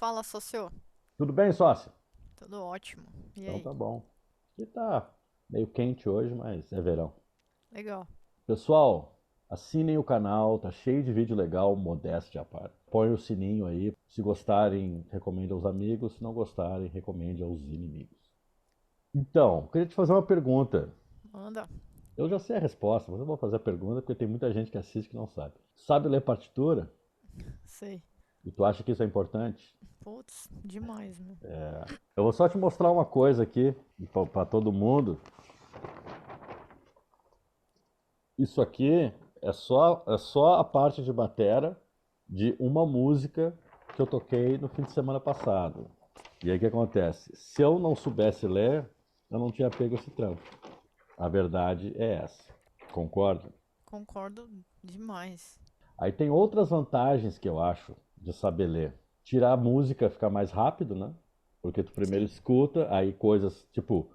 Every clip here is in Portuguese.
Fala, socio. Tudo bem, sócio? Tudo ótimo. E Então aí? tá bom. Aqui tá meio quente hoje, mas é verão. Legal. Pessoal, assinem o canal, tá cheio de vídeo legal, modéstia à parte. Põe o sininho aí. Se gostarem, recomende aos amigos. Se não gostarem, recomende aos inimigos. Então, queria te fazer uma pergunta. Manda. Eu já sei a resposta, mas eu vou fazer a pergunta porque tem muita gente que assiste que não sabe. Sabe ler partitura? Sei. E tu acha que isso é importante? Putz, demais, meu. Eu vou só te mostrar uma coisa aqui para todo mundo. Isso aqui é só a parte de batera de uma música que eu toquei no fim de semana passado. E aí o que acontece? Se eu não soubesse ler, eu não tinha pego esse trampo. A verdade é essa. Concorda? Concordo demais. Aí tem outras vantagens que eu acho de saber ler. Tirar a música fica mais rápido, né? Porque tu primeiro Sim. escuta, aí coisas tipo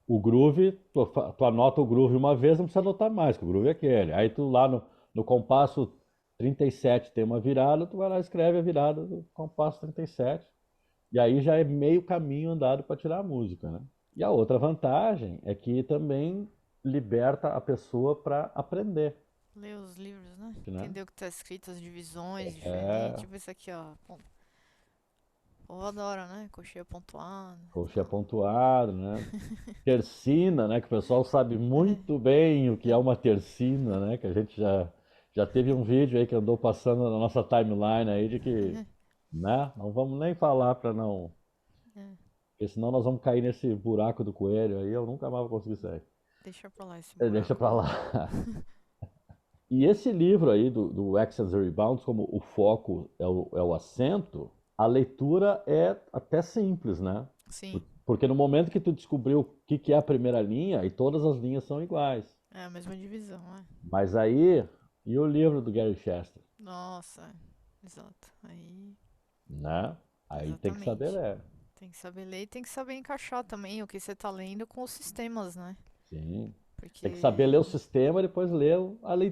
o groove, tu anota o groove uma vez, não precisa anotar mais, que o groove é aquele. Aí tu lá no compasso 37 tem uma virada, tu vai lá e escreve a virada do compasso 37. E aí já é meio caminho andado para tirar a música, né? E a outra vantagem é que também liberta a pessoa para aprender, Ler os livros, né? né? Entender o que tá escrito, as divisões diferentes. É, Tipo esse aqui, ó. Bom, o povo adora, né? Cocheia pontuada e coxa tal. pontuado, né? Tercina, né? Que o pessoal sabe É. muito bem o que é uma tercina, né? Que a gente já teve um vídeo aí que andou passando na nossa timeline aí de que, né? Não vamos nem falar para não, É. porque senão nós vamos cair nesse buraco do coelho aí, eu nunca mais vou conseguir sair. Deixa pra lá esse Deixa buraco pra aí. lá. E esse livro aí do Access and Rebounds, como o foco é o acento, a leitura é até simples, né? Sim. Porque no momento que tu descobriu o que é a primeira linha, e todas as linhas são iguais. É a mesma divisão, é. Mas aí, e o livro do Gary Chester, Nossa, é. Exato. Aí, né? Aí tem que saber exatamente. ler. Tem que saber ler e tem que saber encaixar também o que você tá lendo com os sistemas, né? Sim. Tem que saber ler o Porque. sistema e depois ler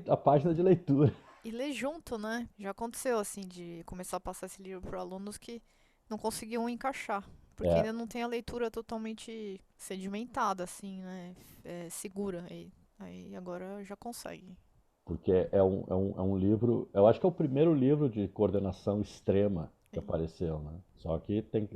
a página de leitura. E ler junto, né? Já aconteceu, assim, de começar a passar esse livro para alunos que não conseguiam encaixar. Porque É, ainda não tem a leitura totalmente sedimentada, assim, né? É, segura. Aí agora já consegue. porque é um livro, eu acho que é o primeiro livro de coordenação extrema que Sim. apareceu, né?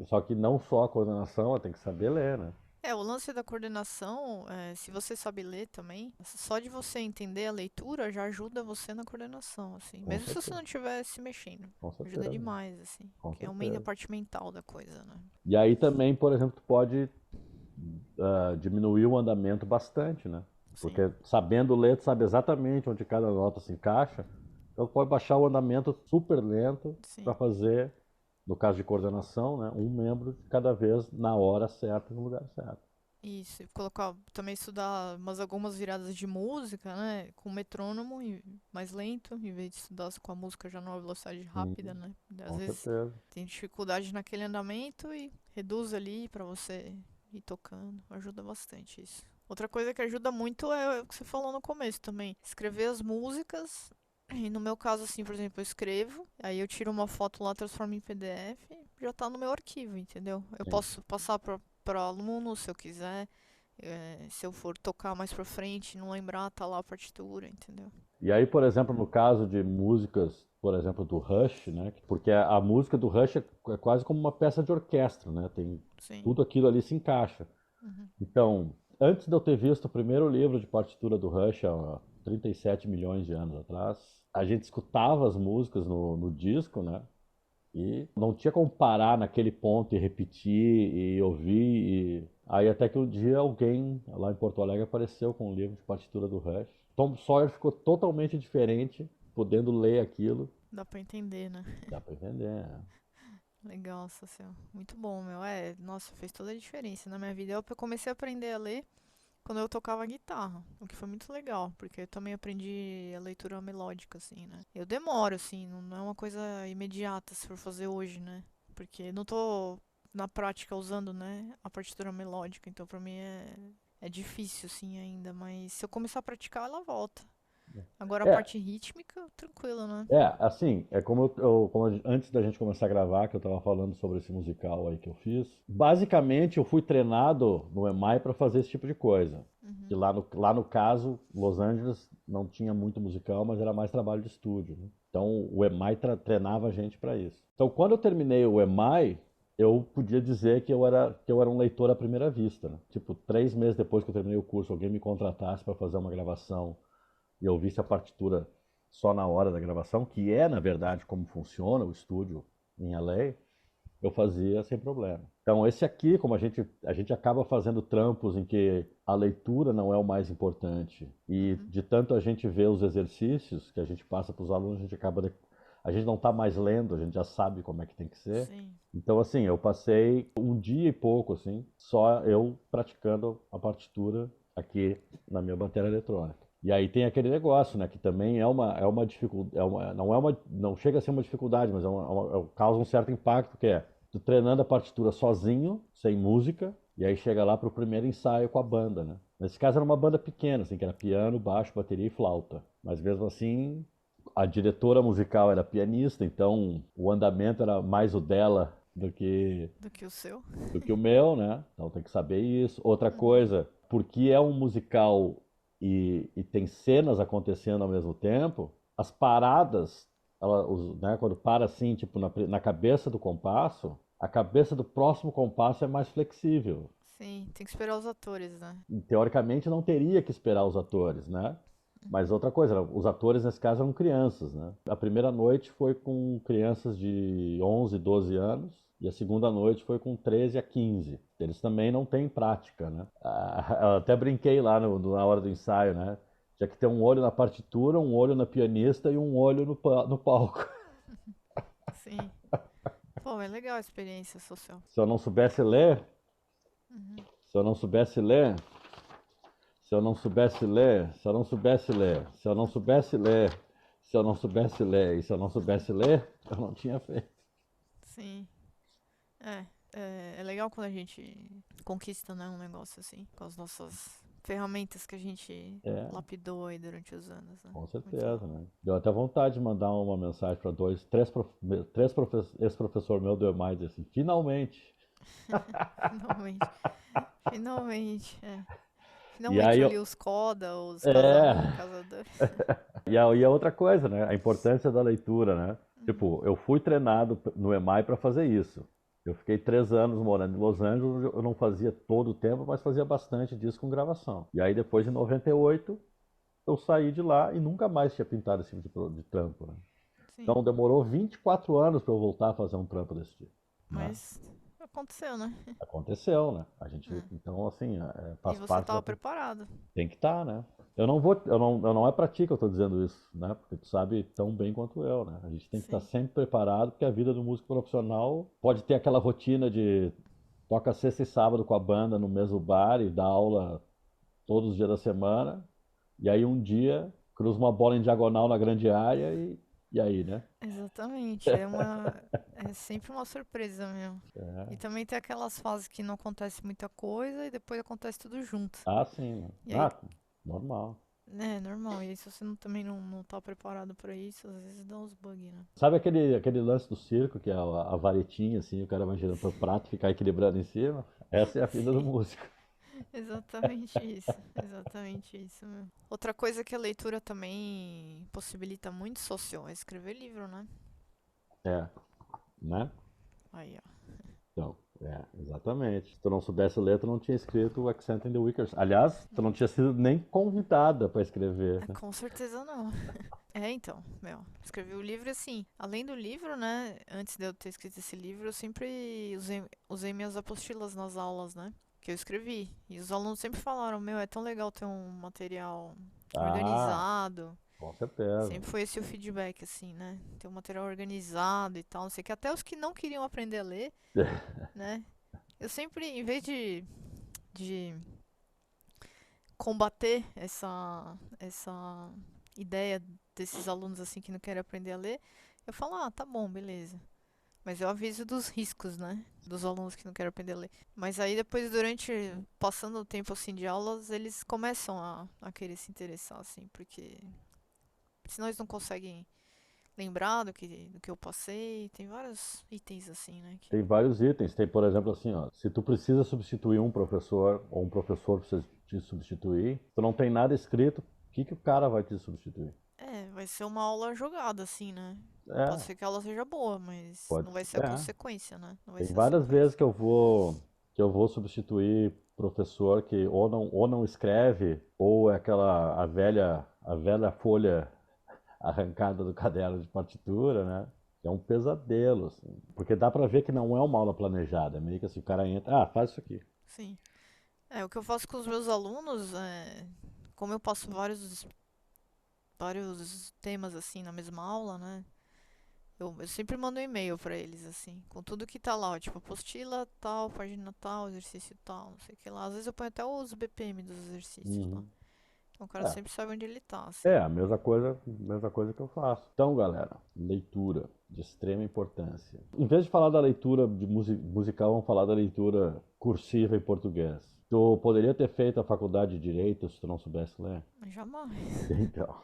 Só que não só a coordenação, ela tem que saber ler, né? É, o lance da coordenação, se você sabe ler também, só de você entender a leitura já ajuda você na coordenação, assim. Com Mesmo se você certeza, não estiver se mexendo. com Ajuda certeza, demais, assim. com Que aumenta a certeza. parte mental da coisa, né? E aí também, por exemplo, tu pode diminuir o andamento bastante, né? Sim, Porque sabendo ler, tu sabe exatamente onde cada nota se encaixa. Então tu pode baixar o andamento super lento para sim. fazer, no caso de coordenação, né, um membro de cada vez na hora certa, no lugar certo. Isso, e colocar, também estudar algumas viradas de música, né? Com metrônomo mais lento, em vez de estudar com a música já numa velocidade rápida, Sim, né? Às com vezes certeza. tem dificuldade naquele andamento e reduz ali pra você ir tocando. Ajuda bastante isso. Outra coisa que ajuda muito é o que você falou no começo também. Escrever as músicas. E no meu caso, assim, por exemplo, eu escrevo, aí eu tiro uma foto lá, transformo em PDF, já tá no meu arquivo, entendeu? Eu Sim. posso passar para aluno, se eu quiser. Se eu for tocar mais pra frente, não lembrar, tá lá a partitura, entendeu? E aí, por exemplo, no caso de músicas, por exemplo, do Rush, né? Porque a música do Rush é quase como uma peça de orquestra, né? Tem Sim. tudo aquilo ali se encaixa. Uhum. Então, antes de eu ter visto o primeiro livro de partitura do Rush, há 37 milhões de anos atrás, a gente escutava as músicas no disco, né? E não tinha como parar naquele ponto e repetir e ouvir. Aí até que um dia alguém lá em Porto Alegre apareceu com um livro de partitura do Rush. Tom Sawyer ficou totalmente diferente, podendo ler aquilo. Dá pra entender, né? Dá pra entender, né? Legal, social. Muito bom, meu. Nossa, fez toda a diferença na minha vida. Eu comecei a aprender a ler quando eu tocava guitarra, o que foi muito legal, porque eu também aprendi a leitura melódica, assim, né? Eu demoro, assim, não é uma coisa imediata se for fazer hoje, né? Porque não tô na prática usando, né, a partitura melódica, então pra mim é difícil, assim, ainda, mas se eu começar a praticar, ela volta. Agora a É, parte rítmica, tranquilo, né? assim, é antes da gente começar a gravar, que eu tava falando sobre esse musical aí que eu fiz. Basicamente, eu fui treinado no EMAI para fazer esse tipo de coisa. Que Uhum. lá no caso, Los Angeles não tinha muito musical, mas era mais trabalho de estúdio, né? Então, o EMAI treinava a gente para isso. Então, quando eu terminei o EMAI, eu podia dizer que eu era um leitor à primeira vista, né? Tipo, 3 meses depois que eu terminei o curso, alguém me contratasse para fazer uma gravação e eu visse a partitura só na hora da gravação, que é, na verdade, como funciona o estúdio em LA, eu fazia sem problema. Então, esse aqui, como a gente acaba fazendo trampos em que a leitura não é o mais importante, e Uhum. de tanto a gente ver os exercícios que a gente passa para os alunos, a gente não está mais lendo, a gente já sabe como é que tem que ser. Sim. Então, assim, eu passei um dia e pouco, assim, só eu praticando a partitura aqui na minha bateria eletrônica. E aí tem aquele negócio, né, que também é uma dificuldade, não chega a ser uma dificuldade, mas causa um certo impacto, que é tu treinando a partitura sozinho, sem música, e aí chega lá pro primeiro ensaio com a banda, né? Nesse caso era uma banda pequena, assim, que era piano, baixo, bateria e flauta. Mas mesmo assim, a diretora musical era pianista, então o andamento era mais o dela Do que o seu. do que o meu, né? Então tem que saber isso. Outra Uhum. coisa, porque é um musical e tem cenas acontecendo ao mesmo tempo, as paradas, né, quando para assim, tipo, na cabeça do compasso, a cabeça do próximo compasso é mais flexível. Sim, tem que esperar os atores, né? Teoricamente não teria que esperar os atores, né? Mas Uhum. outra coisa, os atores nesse caso eram crianças, né? A primeira noite foi com crianças de 11, 12 anos e a segunda noite foi com 13 a 15. Eles também não têm prática, né? Eu até brinquei lá na hora do ensaio, né? Tinha que ter um olho na partitura, um olho na pianista e um olho no palco. Sim. Pô, é legal a experiência social. Se eu não soubesse ler, Uhum. se eu não soubesse ler, se eu não soubesse ler, se eu não soubesse ler, se eu não soubesse ler, se eu não soubesse ler e se eu não soubesse ler, eu não tinha feito. Sim. É legal quando a gente conquista, né, um negócio assim, com as nossas ferramentas que a gente É, lapidou aí durante os anos, né? com Muito legal. certeza, né? Deu até vontade de mandar uma mensagem para ex-professor meu do EMAI, dizer assim, finalmente. Finalmente. Finalmente, é. E Finalmente aí, ali os CODA, os casa é, um, casa dois. e a outra coisa, né? A importância da leitura, né? Uhum. Tipo, eu fui treinado no EMAI para fazer isso. Eu fiquei 3 anos morando em Los Angeles, eu não fazia todo o tempo, mas fazia bastante disso com gravação. E aí depois, em 98, eu saí de lá e nunca mais tinha pintado esse tipo de trampo, né? Sim. Então demorou 24 anos para eu voltar a fazer um trampo desse tipo, né? Mas aconteceu, né? Aconteceu, né? A gente, É. então assim, E faz você parte da. tava preparado. Tem que estar, né? Eu não é pra ti que eu tô dizendo isso, né? Porque tu sabe tão bem quanto eu, né? A gente tem que estar Sim. sempre preparado, porque a vida do músico profissional pode ter aquela rotina de toca sexta e sábado com a banda no mesmo bar e dá aula todos os dias da semana, e aí um dia cruza uma bola em diagonal na grande área e aí, né? Exatamente. É sempre uma surpresa mesmo. E também tem aquelas fases que não acontece muita coisa e depois acontece tudo junto. Ah, sim, né? E aí, Ah, normal. é normal. E aí, se você também não tá preparado pra isso, às vezes dá uns bugs, né? Sabe aquele lance do circo, que é a varetinha, assim, o cara vai girando pro prato e ficar equilibrando em cima? Essa é a vida do Sim, músico. exatamente isso. Exatamente isso mesmo. Outra coisa que a leitura também possibilita muito, social, é escrever livro, né? É, né? Aí, ó. Então, exatamente. Se tu não soubesse ler, tu não tinha escrito o Accent in the Wickers. Aliás, tu não tinha sido nem convidada para escrever, né? Com certeza não. É, então, meu, escrevi o livro assim. Além do livro, né? Antes de eu ter escrito esse livro, eu sempre usei minhas apostilas nas aulas, né? Que eu escrevi. E os alunos sempre falaram: Meu, é tão legal ter um material Ah, organizado. com certeza. Sempre foi esse o feedback, assim, né? Ter um material organizado e tal. Não sei que até os que não queriam aprender a ler, né? Eu sempre, em vez de combater essa ideia desses alunos assim que não querem aprender a ler, eu falo, ah, tá bom, beleza. Mas eu aviso dos riscos, né? Dos alunos que não querem aprender a ler. Mas aí depois, passando o tempo assim de aulas, eles começam a querer se interessar, assim, porque senão eles não conseguem lembrar do que eu passei. Tem vários itens assim, né? Tem vários itens. Tem, por exemplo, assim, ó, se tu precisa substituir um professor ou um professor precisa te substituir, tu não tem nada escrito, o que que o cara vai te substituir? Vai ser uma aula jogada, assim, né? Pode É, ser que ela seja boa, mas pode não vai ser ser. a É. consequência, né? Não vai Tem ser a várias vezes sequência. que eu vou substituir professor que ou não escreve ou é aquela a velha folha arrancada do caderno de partitura, né? Que é um pesadelo, assim. Porque dá pra ver que não é uma aula planejada. É meio que assim, o cara entra, faz isso aqui. Sim. O que eu faço com os meus alunos como eu passo vários temas assim na mesma aula, né? Eu sempre mando um e-mail pra eles, assim, com tudo que tá lá, ó, tipo, apostila tal, página tal, exercício tal, não sei o que lá. Às vezes eu ponho até os BPM dos exercícios lá. Uhum. Então o cara É, sempre sabe onde ele tá, é assim. a mesma coisa que eu faço. Então, galera, leitura de extrema importância. Em vez de falar da leitura de musical, vamos falar da leitura cursiva em português. Tu poderia ter feito a faculdade de Direito se tu não soubesse ler? Mas jamais. Então,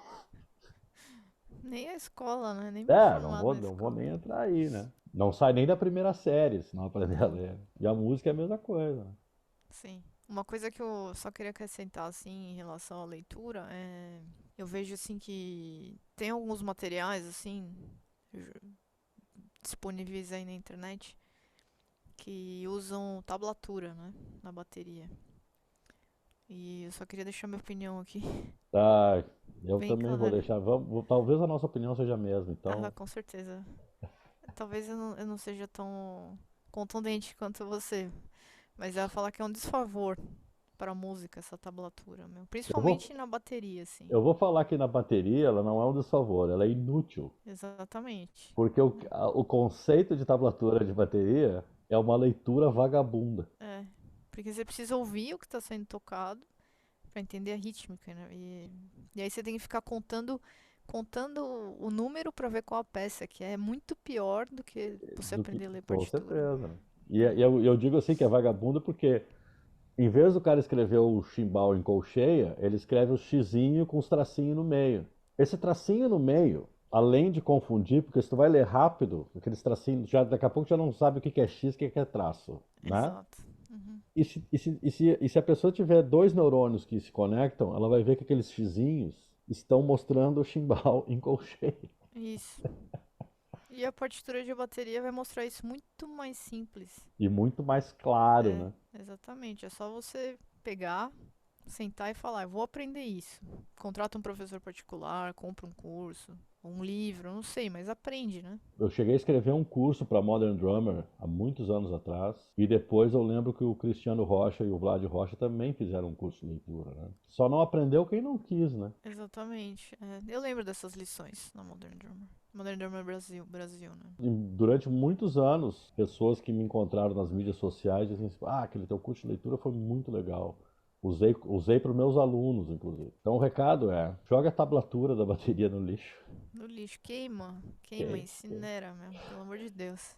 Nem a escola, né? Nem me não formar vou, na não vou escola. nem entrar aí, né? Não sai nem da primeira série se não aprender a Não, ler. E a música é a mesma coisa, né? sim. Uma coisa que eu só queria acrescentar, assim, em relação à leitura, eu vejo, assim, que tem alguns materiais, assim, disponíveis aí na internet, que usam tablatura, né, na bateria. E eu só queria deixar minha opinião aqui, Tá, eu bem também vou clara. deixar. Talvez a nossa opinião seja a mesma, Ah, então. com certeza. Talvez eu não seja tão contundente quanto você, mas eu ia falar que é um desfavor para a música essa tablatura, meu. Eu vou, Principalmente na bateria, assim. eu vou falar que na bateria ela não é um desfavor, ela é inútil. Exatamente. Porque o conceito de tablatura de bateria é uma leitura vagabunda. É, porque você precisa ouvir o que está sendo tocado para entender a rítmica, né? E aí você tem que ficar contando o número para ver qual a peça, que é muito pior do que você Do que, aprender a ler com partitura. certeza. E É, eu digo assim que é vagabunda porque, em vez do cara escrever o chimbal em colcheia, ele escreve o xizinho com os tracinhos no meio. Esse tracinho no meio, além de confundir, porque se tu vai ler rápido, aqueles tracinhos, já, daqui a pouco já não sabe o que é X e o que é traço, né? exato. Uhum. E se a pessoa tiver dois neurônios que se conectam, ela vai ver que aqueles xizinhos estão mostrando o chimbal em colcheia. Isso. E a partitura de bateria vai mostrar isso muito mais simples. E muito mais claro, É, né? exatamente. É só você pegar, sentar e falar, eu vou aprender isso. Contrata um professor particular, compra um curso, um livro, não sei, mas aprende, né? Eu cheguei a escrever um curso para Modern Drummer há muitos anos atrás, e depois eu lembro que o Cristiano Rocha e o Vlad Rocha também fizeram um curso de leitura, né? Só não aprendeu quem não quis, né? Exatamente. Eu lembro dessas lições na Modern Drummer. Modern Drummer Brasil, né? E durante muitos anos, pessoas que me encontraram nas mídias sociais dizem assim, aquele teu curso de leitura foi muito legal. Usei para os meus alunos, inclusive. Então o recado é, joga a tablatura da bateria no lixo. No lixo, queima, Ok? incinera, meu, pelo amor de Deus.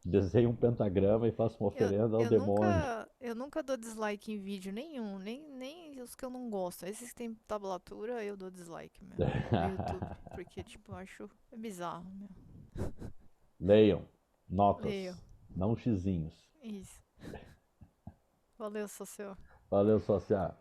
Desenhe um pentagrama e faça uma Eu, oferenda ao eu demônio. nunca, eu nunca dou dislike em vídeo nenhum, nem os que eu não gosto. Esses que tem tablatura, eu dou dislike, meu, no YouTube. Porque, tipo, eu acho bizarro, meu. Leiam notas, Leio. não xizinhos. Isso. Valeu, socio. Valeu, social.